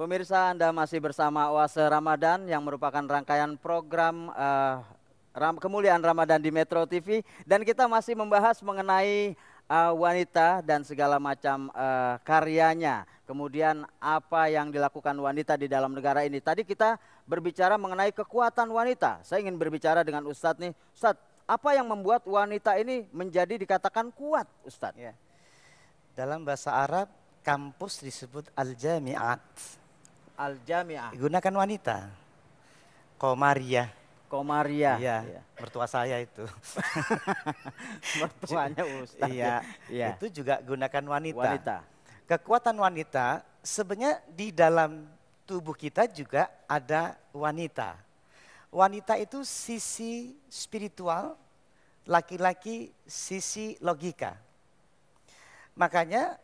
Pemirsa, Anda masih bersama Oase Ramadan yang merupakan rangkaian program Kemuliaan Ramadan di Metro TV. Dan kita masih membahas mengenai wanita dan segala macam karyanya. Kemudian apa yang dilakukan wanita di dalam negara ini. Tadi kita berbicara mengenai kekuatan wanita. Saya ingin berbicara dengan Ustadz nih. Ustadz, apa yang membuat wanita ini menjadi dikatakan kuat, Ustadz? Ya. Dalam bahasa Arab, kampus disebut al-jami'at. Al-Jami'ah. Gunakan wanita. Komariah. Komariah. Iya, mertua saya itu. Mertuanya Ustadz. Iya, ya. itu juga gunakan wanita. Wanita. Kekuatan wanita sebenarnya di dalam tubuh kita juga ada wanita. Wanita itu sisi spiritual, laki-laki sisi logika. Makanya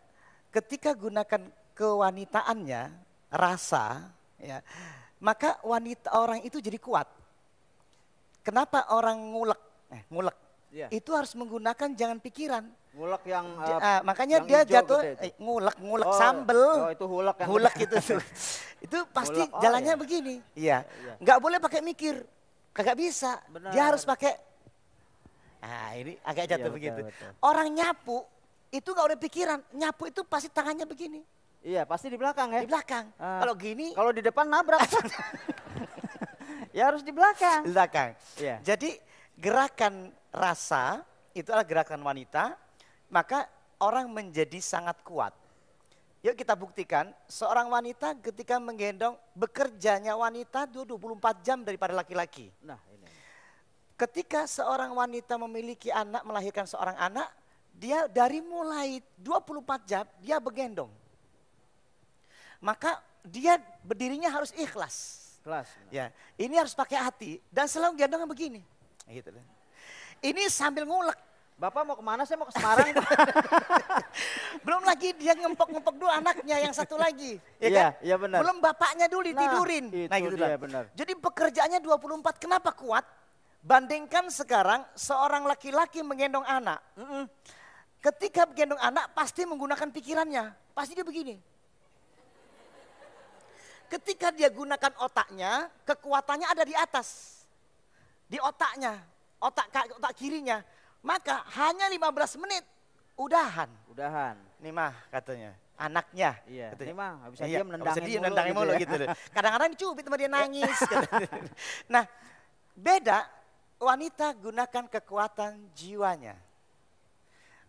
ketika gunakan kewanitaannya, rasa, ya, maka orang itu jadi kuat. Kenapa orang ngulek? Ya. Itu harus menggunakan jangan pikiran. Ngulek yang makanya yang dia hijau jatuh gede itu. ngulek sambel. Oh, itu hulek yang Hulek gede. itu. Itu pasti Ngulek, jalannya ya. begini. Iya. Iya. Nggak boleh pakai mikir. Kagak bisa. Benar. Dia harus pakai. Nah, ini agak jatuh Iya, begitu. betul. Orang nyapu itu nggak ada pikiran. Nyapu itu pasti tangannya begini. Iya, pasti di belakang ya. Di belakang. Kalau gini. Kalau di depan nabrak. Ya harus di belakang. Di belakang. Iya. Jadi gerakan rasa itu adalah gerakan wanita. Maka orang menjadi sangat kuat. Yuk kita buktikan, seorang wanita ketika menggendong, bekerjanya wanita 24 jam daripada laki-laki. Nah, ini. Ketika seorang wanita memiliki anak, melahirkan seorang anak, dia dari mulai 24 jam, dia begendong. Maka dia berdirinya harus ikhlas. Kelas. Ya, ini harus pakai hati dan selalu gendongnya begini. Gitu. Ini sambil ngulek. Bapak mau kemana? Saya mau ke Semarang. Belum lagi dia ngempok-ngempok dulu anaknya yang satu lagi. Ya Iya, kan? iya benar. Belum bapaknya dulu ditidurin. Itu gitu dia, lah. benar. Jadi pekerjaannya 24, kenapa kuat? Bandingkan sekarang seorang laki-laki menggendong anak. Ketika menggendong anak pasti menggunakan pikirannya. Pasti dia begini. Ketika dia gunakan otaknya, kekuatannya ada di atas. Di otaknya, otak kirinya. Maka hanya 15 menit, udahan. Udahan. Nih mah katanya, anaknya. Iya, katanya. ini mah nggak bisa Iya, diam nggak bisa nendangin diem, mulu nendangin gitu mulu ya. gitu. Kadang-kadang dicubit sama dia nangis. Nah, beda wanita gunakan kekuatan jiwanya.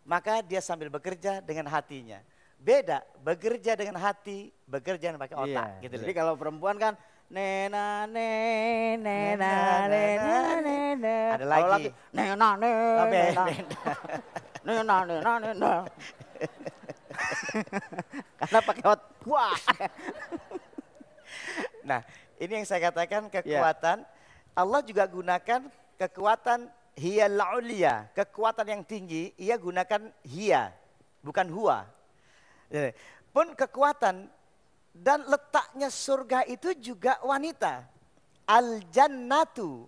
Maka dia sambil bekerja dengan hatinya. Beda, bekerja dengan hati, bekerja dengan pakai otak. Iya. Gitu Jadi loh. kalau perempuan kan nena nena nena. Ada Kalau lagi. laki nena Oh, nena beda. nena. Karena pakai otak. Wah. Nah, ini yang saya katakan kekuatan. Allah juga gunakan kekuatan hiyal ulia, kekuatan yang tinggi, ia gunakan hiya, bukan huwa. Pun kekuatan dan letaknya surga itu juga wanita. Al-jannatu,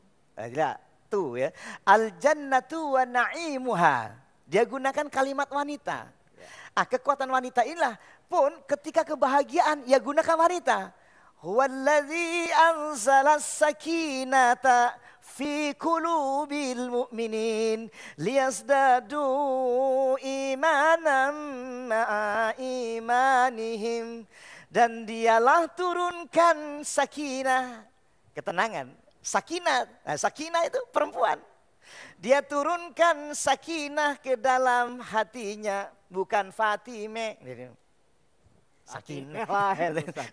tuh ya. Al-jannatu wa na'imuha. Dia gunakan kalimat wanita. Kekuatan wanita inilah pun ketika kebahagiaan ia gunakan wanita. Huwallazi anzala sakinata fi qulubil mu'minin liyazdadu imanan ma'a imanihim. Dan dialah turunkan sakinah, ketenangan. Sakinah, nah, sakinah itu perempuan. Dia turunkan sakinah ke dalam hatinya, bukan Fatime. Sakinah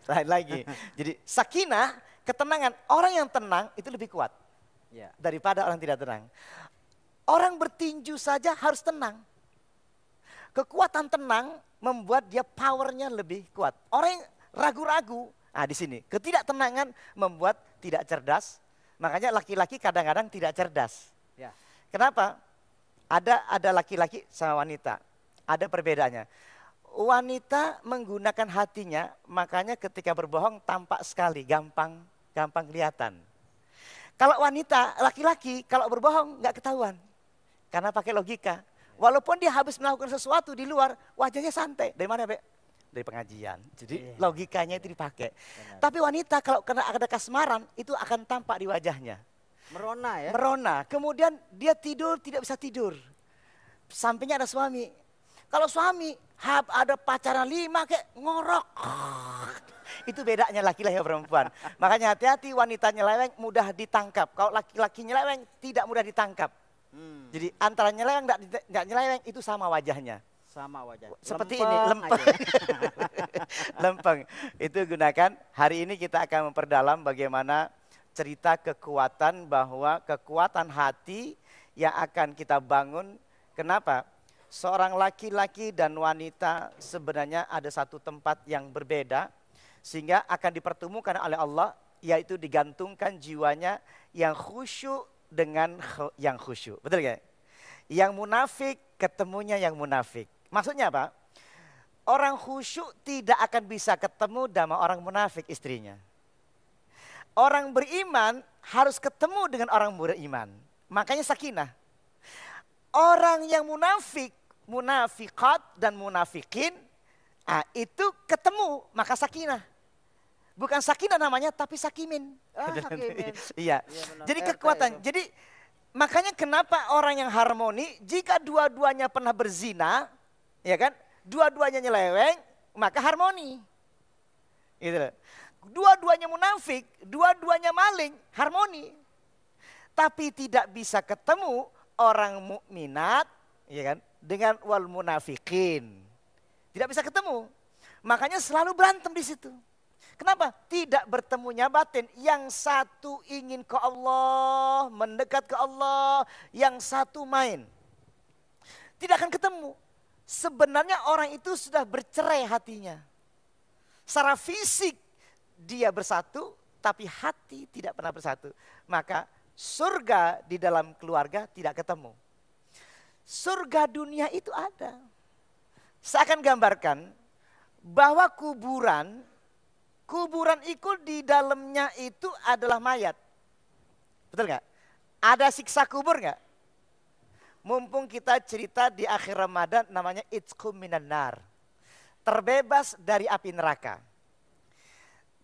lain lagi. Jadi sakinah, ketenangan. Orang yang tenang itu lebih kuat daripada orang tidak tenang. Orang bertinju saja harus tenang. Kekuatan tenang membuat dia powernya lebih kuat. Orang yang ragu-ragu, di sini ketidaktenangan membuat tidak cerdas. Makanya laki-laki kadang-kadang tidak cerdas. Ya. Kenapa? Ada laki-laki sama wanita. Ada perbedaannya. Wanita menggunakan hatinya, makanya ketika berbohong tampak sekali, gampang kelihatan. Kalau wanita, laki-laki, kalau berbohong nggak ketahuan. Karena pakai logika. Walaupun dia habis melakukan sesuatu di luar, wajahnya santai. Dari mana, Be? dari pengajian. Jadi Iya. logikanya itu dipakai. Benar. Tapi wanita kalau kena ada kasmaran itu akan tampak di wajahnya. Merona ya. Merona. Kemudian dia tidur tidak bisa tidur. Sampingnya ada suami. Kalau suami ada pacaran 5 kayak ngorok. Itu bedanya laki-laki dan perempuan. Makanya hati-hati wanita nyeleweng mudah ditangkap. Kalau laki-laki nyeleweng tidak mudah ditangkap. Jadi antara nyeleweng enggak nyeleweng itu sama wajahnya. Sama wajah. Seperti Lempeng ini, aja. lempeng. Lempeng. Itu gunakan. Hari ini kita akan memperdalam bagaimana cerita kekuatan, bahwa kekuatan hati yang akan kita bangun. Kenapa? Seorang laki-laki dan wanita sebenarnya ada satu tempat yang berbeda. Sehingga akan dipertemukan oleh Allah, yaitu digantungkan jiwanya yang khusyuk dengan yang khusyuk. Betul gak? Yang munafik ketemunya yang munafik. Maksudnya apa? Orang khusyuk tidak akan bisa ketemu sama orang munafik istrinya. Orang beriman harus ketemu dengan orang beriman. Makanya sakinah. Orang yang munafik, munafikat dan munafikin, itu ketemu maka sakinah. Bukan sakinah namanya tapi sakimin. Sakimin. Iya. Benar. Jadi RT kekuatan. itu. Jadi makanya kenapa orang yang harmoni jika dua-duanya pernah berzina, ya kan? Dua-duanya nyeleweng, maka harmoni. Gitu loh. Dua-duanya munafik, dua-duanya maling, harmoni. Tapi tidak bisa ketemu orang mukminat, ya kan? Dengan wal munafikin. Tidak bisa ketemu. Makanya selalu berantem di situ. Kenapa? Tidak bertemunya batin. Yang satu ingin ke Allah, mendekat ke Allah. Yang satu main. Tidak akan ketemu. Sebenarnya orang itu sudah bercerai hatinya. Secara fisik dia bersatu, tapi hati tidak pernah bersatu. Maka surga di dalam keluarga tidak ketemu. Surga dunia itu ada. Saya akan gambarkan bahwa kuburan itu di dalamnya itu adalah mayat. Betul nggak? Ada siksa kubur nggak? Mumpung kita cerita di akhir Ramadan namanya Itqum minan nar. Terbebas dari api neraka.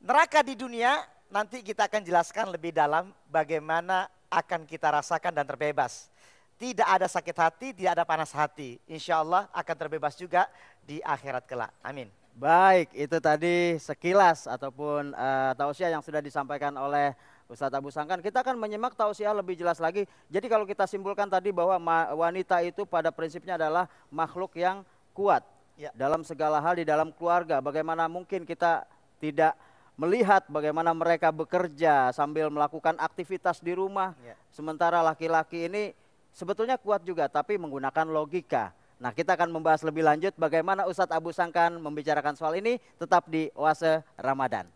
Neraka di dunia nanti kita akan jelaskan lebih dalam bagaimana akan kita rasakan dan terbebas. Tidak ada sakit hati, tidak ada panas hati. Insya Allah akan terbebas juga di akhirat kelak. Amin. Baik, itu tadi sekilas ataupun tausiah yang sudah disampaikan oleh Ustadz Abu Sangkan. Kita akan menyimak tausiah lebih jelas lagi. Jadi kalau kita simpulkan tadi bahwa wanita itu pada prinsipnya adalah makhluk yang kuat. Ya. Dalam segala hal di dalam keluarga. Bagaimana mungkin kita tidak melihat bagaimana mereka bekerja sambil melakukan aktivitas di rumah. Ya. Sementara laki-laki ini sebetulnya kuat juga tapi menggunakan logika. Nah, kita akan membahas lebih lanjut bagaimana Ustadz Abu Sangkan membicarakan soal ini tetap di Oase Ramadan.